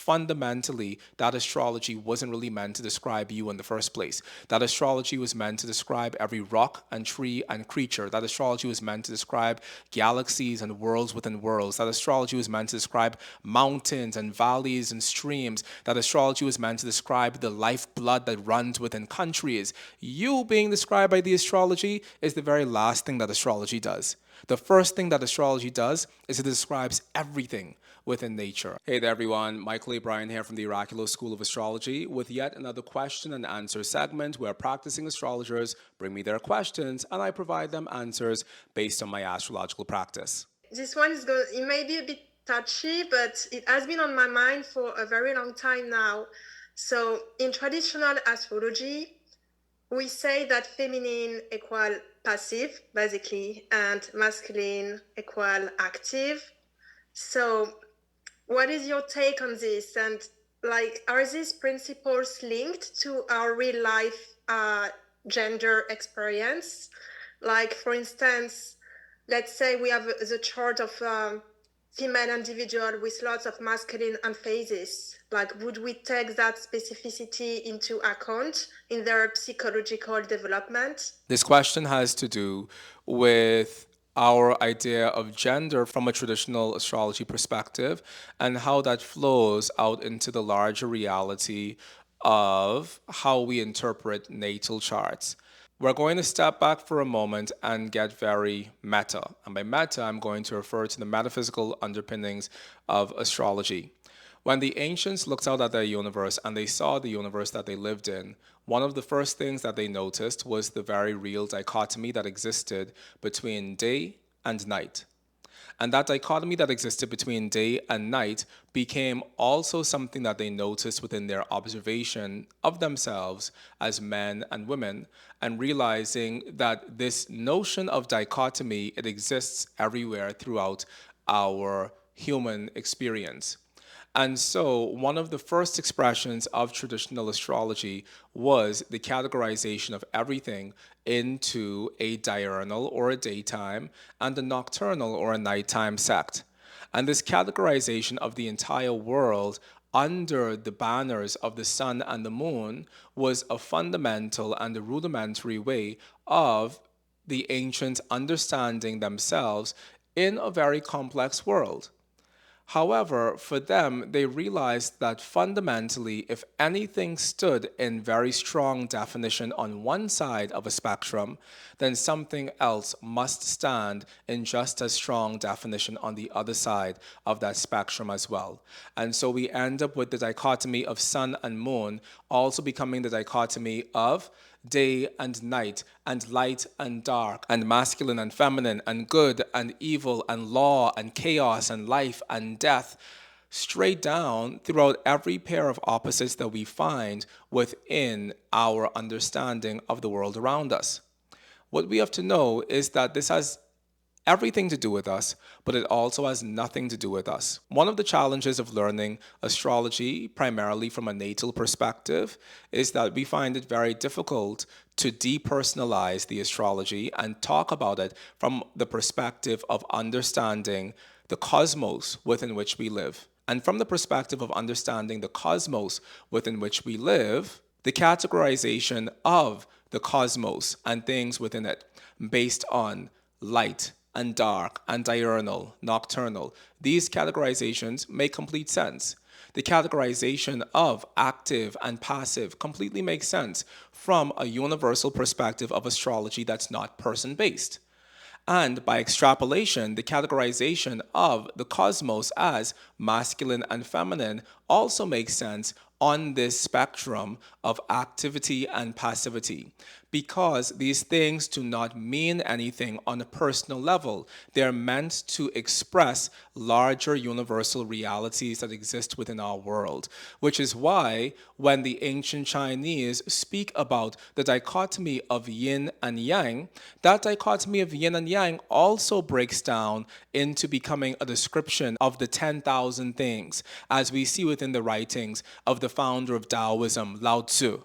fundamentally, that astrology wasn't really meant to describe you in the first place. That astrology was meant to describe every rock and tree and creature. That astrology was meant to describe galaxies and worlds within worlds. That astrology was meant to describe mountains and valleys and streams. That astrology was meant to describe the lifeblood that runs within countries. You being described by the astrology is the very last thing that astrology does. The first thing that astrology does is it describes everything within nature. Hey there, everyone. Mychal Bryan here from the Oraculos School of Astrology with yet another question and answer segment where practicing astrologers bring me their questions and I provide them answers based on my astrological practice. This one is going. It may be a bit touchy, but it has been on my mind for a very long time now. So, in traditional astrology, we say that feminine equal passive, basically, and masculine equal active. So, what is your take on this? And are these principles linked to our real life gender experience? Like, for instance, let's say we have the chart of female individual with lots of masculine emphasis. Like, would we take that specificity into account in their psychological development? This question has to do with our idea of gender from a traditional astrology perspective and how that flows out into the larger reality of how we interpret natal charts. We're going to step back for a moment and get very meta. And by meta, I'm going to refer to the metaphysical underpinnings of astrology. When the ancients looked out at their universe and they saw the universe that they lived in, one of the first things that they noticed was the very real dichotomy that existed between day and night. And that dichotomy that existed between day and night became also something that they noticed within their observation of themselves as men and women, and realizing that this notion of dichotomy, it exists everywhere throughout our human experience. And so, one of the first expressions of traditional astrology was the categorization of everything into a diurnal or a daytime and a nocturnal or a nighttime sect. And this categorization of the entire world under the banners of the sun and the moon was a fundamental and a rudimentary way of the ancients understanding themselves in a very complex world. However, for them, they realized that fundamentally, if anything stood in very strong definition on one side of a spectrum, then something else must stand in just as strong definition on the other side of that spectrum as well. And so we end up with the dichotomy of sun and moon also becoming the dichotomy of day and night, and light and dark, and masculine and feminine, and good and evil, and law and chaos, and life and death, straight down throughout every pair of opposites that we find within our understanding of the world around us. What we have to know is that this has everything to do with us, but it also has nothing to do with us. One of the challenges of learning astrology, primarily from a natal perspective, is that we find it very difficult to depersonalize the astrology and talk about it from the perspective of understanding the cosmos within which we live. And from the perspective of understanding the cosmos within which we live, the categorization of the cosmos and things within it based on light and dark and diurnal, nocturnal. These categorizations make complete sense. The categorization of active and passive completely makes sense from a universal perspective of astrology that's not person-based. And by extrapolation, the categorization of the cosmos as masculine and feminine also makes sense on this spectrum of activity and passivity, because these things do not mean anything on a personal level. They're meant to express larger universal realities that exist within our world, which is why when the ancient Chinese speak about the dichotomy of yin and yang, that dichotomy of yin and yang also breaks down into becoming a description of the 10,000 things, as we see within the writings of the founder of Taoism, Lao Tzu.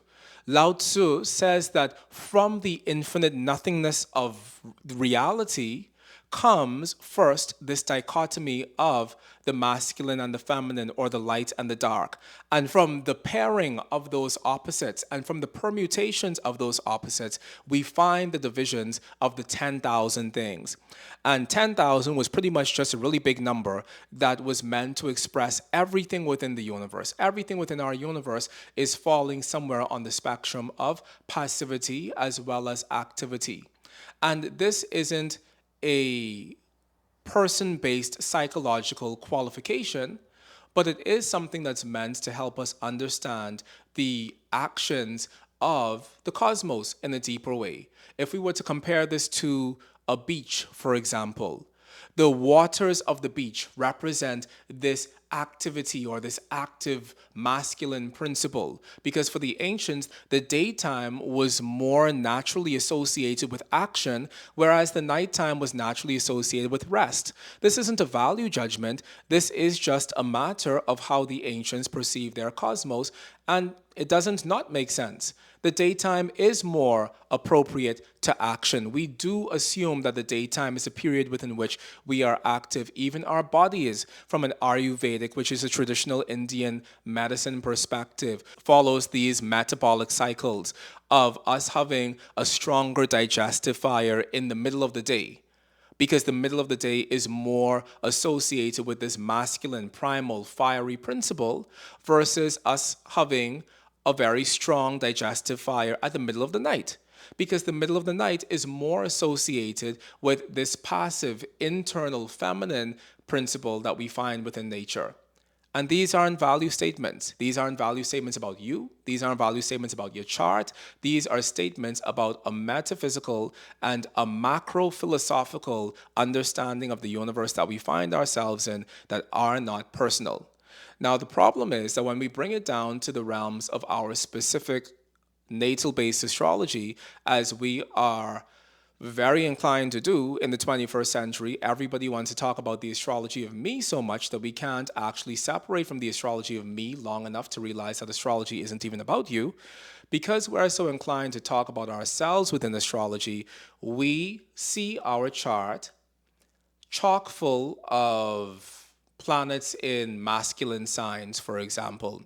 Lao Tzu says that from the infinite nothingness of reality comes first this dichotomy of the masculine and the feminine, or the light and the dark. And from the pairing of those opposites and from the permutations of those opposites, we find the divisions of the 10,000 things. And 10,000 was pretty much just a really big number that was meant to express everything within the universe. Everything within our universe is falling somewhere on the spectrum of passivity as well as activity. And this isn't a person based psychological qualification, but it is something that's meant to help us understand the actions of the cosmos in a deeper way. If we were to compare this to a beach, for example, the waters of the beach represent this activity, or this active masculine principle, because for the ancients, the daytime was more naturally associated with action, whereas the nighttime was naturally associated with rest. This isn't a value judgment, this is just a matter of how the ancients perceive their cosmos, and it doesn't not make sense. The daytime is more appropriate to action. We do assume that the daytime is a period within which we are active. Even our bodies, from an Ayurvedic, which is a traditional Indian medicine perspective, follows these metabolic cycles of us having a stronger digestive fire in the middle of the day, because the middle of the day is more associated with this masculine, primal, fiery principle, versus us having a very strong digestive fire at the middle of the night, because the middle of the night is more associated with this passive, internal, feminine principle that we find within nature. And these aren't value statements. These aren't value statements about you. These aren't value statements about your chart. These are statements about a metaphysical and a macro philosophical understanding of the universe that we find ourselves in, that are not personal. Now, the problem is that when we bring it down to the realms of our specific natal based astrology, as we are very inclined to do in the 21st century, everybody wants to talk about the astrology of me so much that we can't actually separate from the astrology of me long enough to realize that astrology isn't even about you. Because we're so inclined to talk about ourselves within astrology, we see our chart chock full of planets in masculine signs, for example,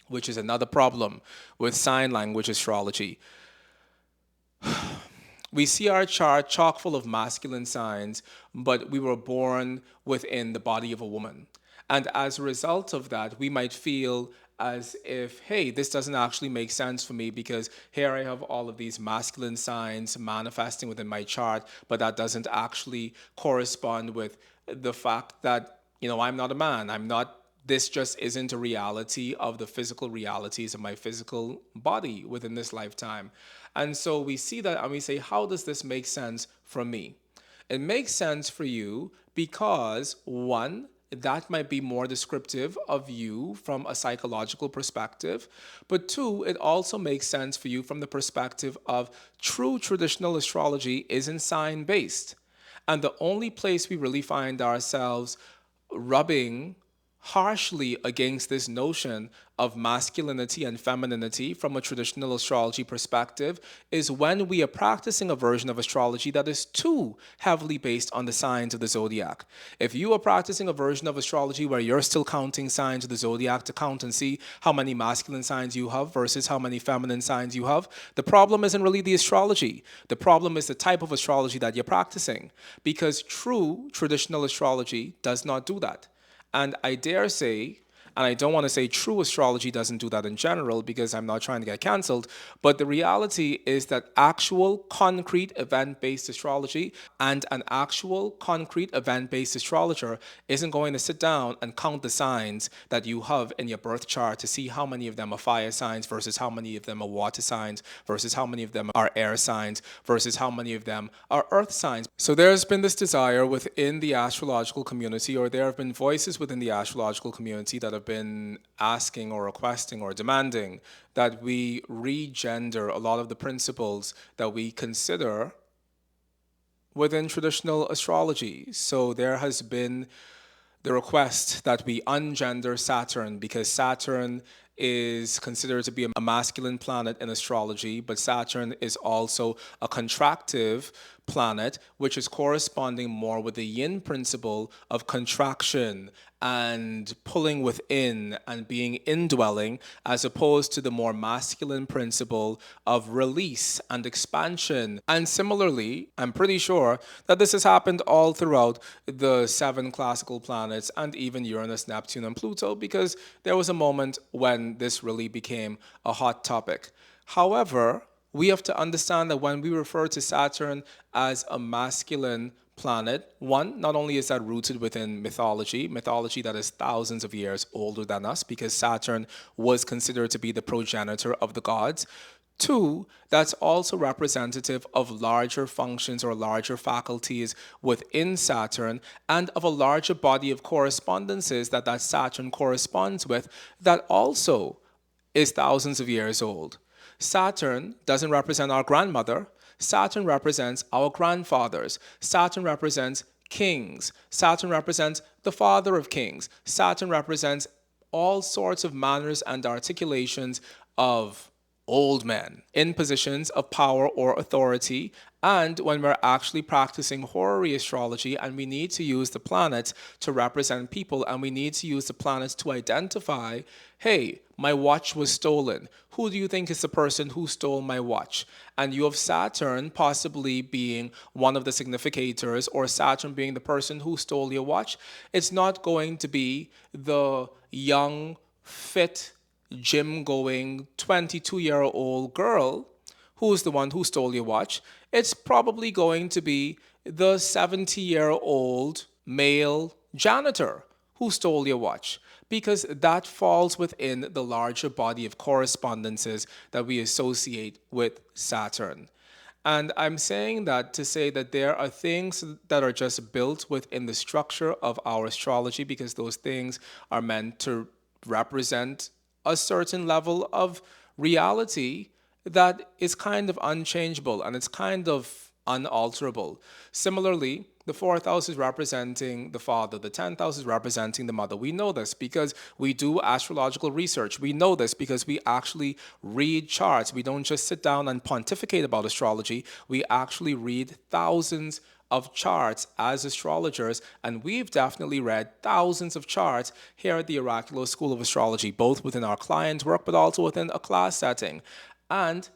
which is another problem with sign language astrology. We see our chart chock full of masculine signs, but we were born within the body of a woman. And as a result of that, we might feel as if, hey, this doesn't actually make sense for me, because here I have all of these masculine signs manifesting within my chart, but that doesn't actually correspond with the fact that, I'm not a man. I'm not, this just isn't a reality of the physical realities of my physical body within this lifetime. And so we see that and we say, how does this make sense for me? It makes sense for you because, one, that might be more descriptive of you from a psychological perspective. But two, it also makes sense for you from the perspective of true traditional astrology isn't sign based. And the only place we really find ourselves rubbing harshly against this notion of masculinity and femininity from a traditional astrology perspective is when we are practicing a version of astrology that is too heavily based on the signs of the zodiac. If you are practicing a version of astrology where you're still counting signs of the zodiac to count and see how many masculine signs you have versus how many feminine signs you have, the problem isn't really the astrology. The problem is the type of astrology that you're practicing, because true traditional astrology does not do that. And I dare say, and I don't want to say true astrology doesn't do that in general because I'm not trying to get canceled, but the reality is that actual concrete event based astrology and an actual concrete event based astrologer isn't going to sit down and count the signs that you have in your birth chart to see how many of them are fire signs versus how many of them are water signs versus how many of them are air signs versus how many of them are earth signs. So there's been this desire within the astrological community, or there have been voices within the astrological community that have been asking or requesting or demanding that we regender a lot of the principles that we consider within traditional astrology. So there has been the request that we ungender Saturn, because Saturn is considered to be a masculine planet in astrology, but Saturn is also a contractive planet, which is corresponding more with the yin principle of contraction and pulling within and being indwelling, as opposed to the more masculine principle of release and expansion. And similarly, I'm pretty sure that this has happened all throughout the seven classical planets and even Uranus, Neptune, and Pluto, because there was a moment when this really became a hot topic. However, we have to understand that when we refer to Saturn as a masculine planet, one, not only is that rooted within mythology that is thousands of years older than us, because Saturn was considered to be the progenitor of the gods. Two, that's also representative of larger functions or larger faculties within Saturn and of a larger body of correspondences that Saturn corresponds with that also is thousands of years old. Saturn doesn't represent our grandmother. Saturn represents our grandfathers. Saturn represents kings. Saturn represents the father of kings. Saturn represents all sorts of manners and articulations of old men in positions of power or authority. And when we're actually practicing horary astrology and we need to use the planets to represent people and we need to use the planets to identify, hey, my watch was stolen. Who do you think is the person who stole my watch? And you have Saturn possibly being one of the significators or Saturn being the person who stole your watch. It's not going to be the young, fit, gym going 22-year-old girl who's the one who stole your watch. It's probably going to be the 70-year-old male janitor who stole your watch, because that falls within the larger body of correspondences that we associate with Saturn. And I'm saying that to say that there are things that are just built within the structure of our astrology because those things are meant to represent a certain level of reality that is kind of unchangeable and it's kind of unalterable. Similarly, the fourth house is representing the father, the 10th house is representing the mother. We know this because we do astrological research. We know this because we actually read charts. We don't just sit down and pontificate about astrology. We actually read thousands of charts as astrologers, and we've definitely read thousands of charts here at the Oraculos School of Astrology, both within our client work but also within a class setting. And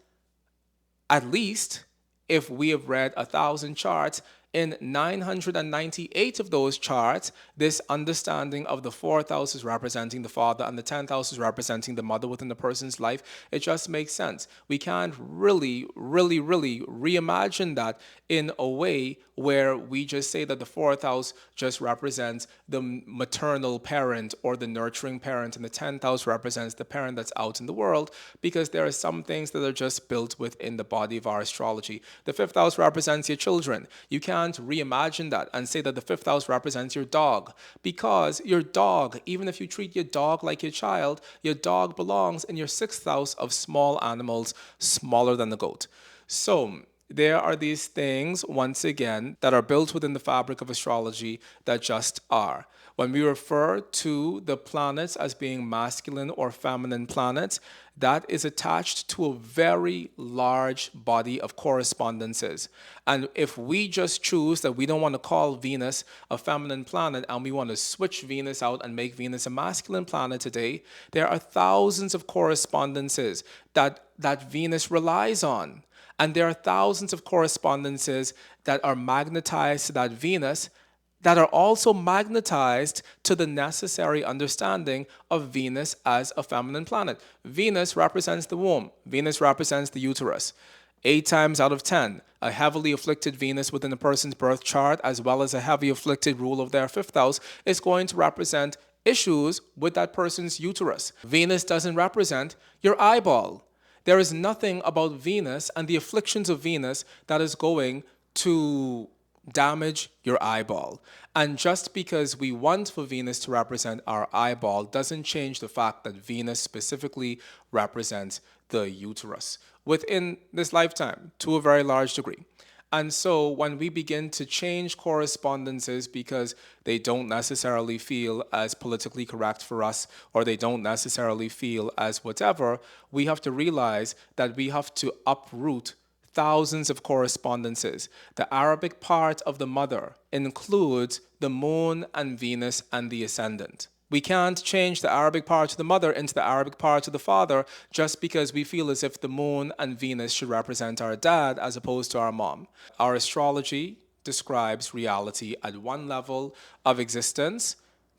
at least if we have read 1,000 charts, in 998 of those charts, this understanding of the fourth house is representing the father and the 10th house is representing the mother within the person's life. It just makes sense. We can't really reimagine that in a way where we just say that the fourth house just represents the maternal parent or the nurturing parent, and the 10th house represents the parent that's out in the world, because there are some things that are just built within the body of our astrology. The fifth house represents your children. You can't reimagine that and say that the fifth house represents your dog, because your dog, even if you treat your dog like your dog belongs in your sixth house of small animals, smaller than the goat. So there are these things, once again, that are built within the fabric of astrology that just are. When we refer to the planets as being masculine or feminine planets, that is attached to a very large body of correspondences. And if we just choose that we don't want to call Venus a feminine planet and we want to switch Venus out and make Venus a masculine planet today, there are thousands of correspondences that Venus relies on. And there are thousands of correspondences that are magnetized to that Venus that are also magnetized to the necessary understanding of Venus as a feminine planet. Venus represents the womb. Venus represents the uterus. 8 times out of 10, a heavily afflicted Venus within a person's birth chart, as well as a heavy afflicted rule of their fifth house, is going to represent issues with that person's uterus. Venus doesn't represent your eyeball. There is nothing about Venus and the afflictions of Venus that is going to damage your eyeball. And just because we want for Venus to represent our eyeball doesn't change the fact that Venus specifically represents the uterus within this lifetime to a very large degree. And so when we begin to change correspondences because they don't necessarily feel as politically correct for us, or they don't necessarily feel as whatever, we have to realize that we have to uproot thousands of correspondences. The Arabic part of the mother includes the moon and Venus and the ascendant. We can't change the Arabic part of the mother into the Arabic part of the father just because we feel as if the moon and Venus should represent our dad as opposed to our mom. Our astrology describes reality at one level of existence,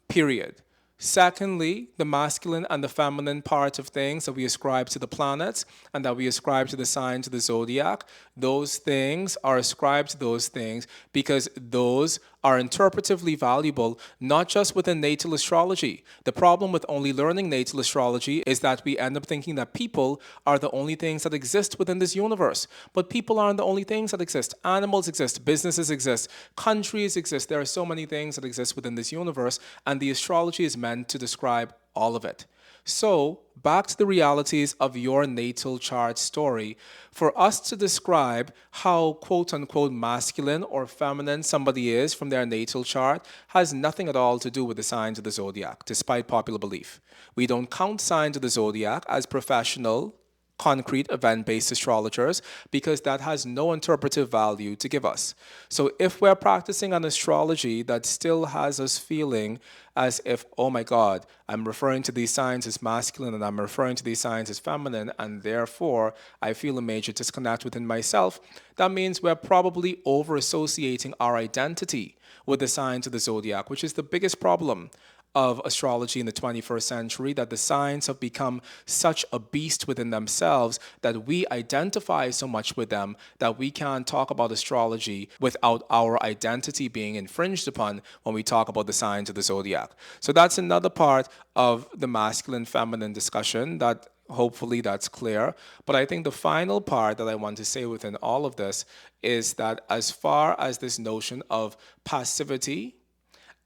period. Secondly, the masculine and the feminine part of things that we ascribe to the planets and that we ascribe to the signs of the zodiac, those things are ascribed to those things because those are interpretively valuable, not just within natal astrology. The problem with only learning natal astrology is that we end up thinking that people are the only things that exist within this universe. But people aren't the only things that exist. Animals exist, businesses exist, countries exist. There are so many things that exist within this universe, and the astrology is meant to describe all of it. So, back to the realities of your natal chart story. For us to describe how quote unquote masculine or feminine somebody is from their natal chart has nothing at all to do with the signs of the zodiac, despite popular belief. We don't count signs of the zodiac as professional concrete event based astrologers because that has no interpretive value to give us. So if we're practicing an astrology that still has us feeling as if, oh my God, I'm referring to these signs as masculine and I'm referring to these signs as feminine, and therefore I feel a major disconnect within myself, that means we're probably over associating our identity with the signs of the zodiac, which is the biggest problem of astrology in the 21st century, that the signs have become such a beast within themselves that we identify so much with them that we can't talk about astrology without our identity being infringed upon when we talk about the signs of the zodiac. So that's another part of the masculine feminine discussion that hopefully that's clear. But I think the final part that I want to say within all of this is that as far as this notion of passivity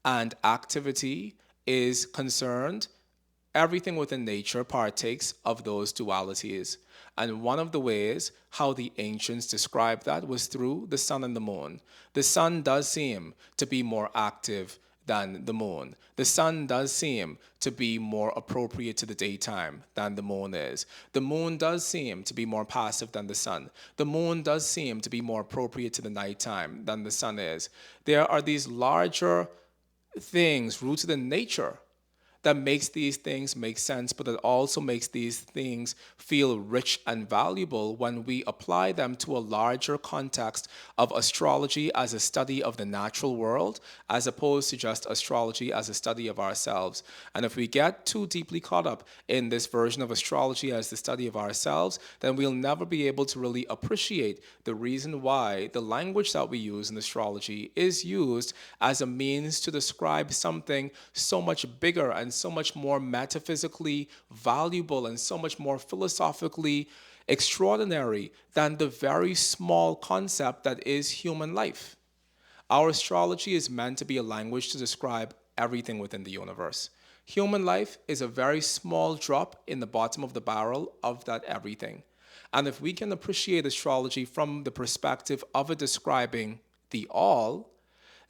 and activity is concerned, everything within nature partakes of those dualities. And one of the ways how the ancients described that was through the sun and the moon. The sun does seem to be more active than the moon. The sun does seem to be more appropriate to the daytime than the moon is. The moon does seem to be more passive than the sun. The moon does seem to be more appropriate to the nighttime than the sun is. There are these larger things rooted in nature that makes these things make sense, but that also makes these things feel rich and valuable when we apply them to a larger context of astrology as a study of the natural world, as opposed to just astrology as a study of ourselves. And if we get too deeply caught up in this version of astrology as the study of ourselves, then we'll never be able to really appreciate the reason why the language that we use in astrology is used as a means to describe something so much bigger and so much more metaphysically valuable and so much more philosophically extraordinary than the very small concept that is human life. Our astrology is meant to be a language to describe everything within the universe. Human life is a very small drop in the bottom of the barrel of that everything. And if we can appreciate astrology from the perspective of it describing the all,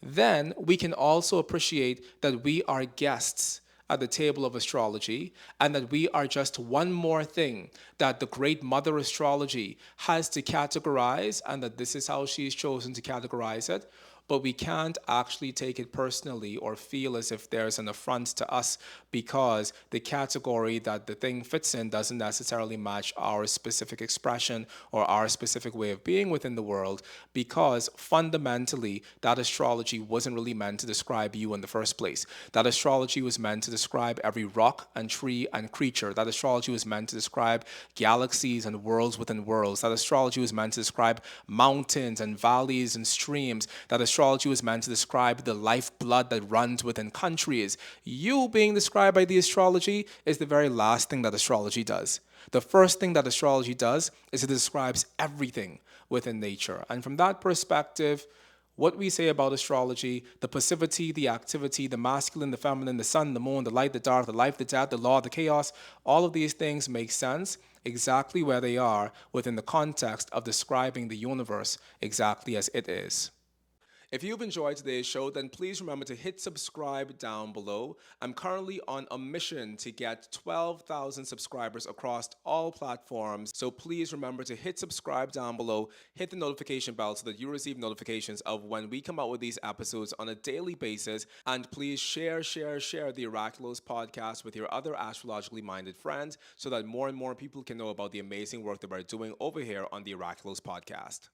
then we can also appreciate that we are guests at the table of astrology and that we are just one more thing that the great mother astrology has to categorize, and that this is how she's chosen to categorize it. But we can't actually take it personally or feel as if there's an affront to us because the category that the thing fits in doesn't necessarily match our specific expression or our specific way of being within the world, because fundamentally that astrology wasn't really meant to describe you in the first place. That astrology was meant to describe every rock and tree and creature. That astrology was meant to describe galaxies and worlds within worlds. That astrology was meant to describe mountains and valleys and streams. That astrology was meant to describe the lifeblood that runs within countries. You being described by the astrology is the very last thing that astrology does. The first thing that astrology does is it describes everything within nature. And from that perspective, what we say about astrology, the passivity, the activity, the masculine, the feminine, the sun, the moon, the light, the dark, the life, the death, the law, the chaos, all of these things make sense exactly where they are within the context of describing the universe exactly as it is. If you've enjoyed today's show, then please remember to hit subscribe down below. I'm currently on a mission to get 12,000 subscribers across all platforms. So please remember to hit subscribe down below, hit the notification bell so that you receive notifications of when we come out with these episodes on a daily basis. And please share the Oraculos podcast with your other astrologically minded friends so that more and more people can know about the amazing work that we're doing over here on the Oraculos podcast.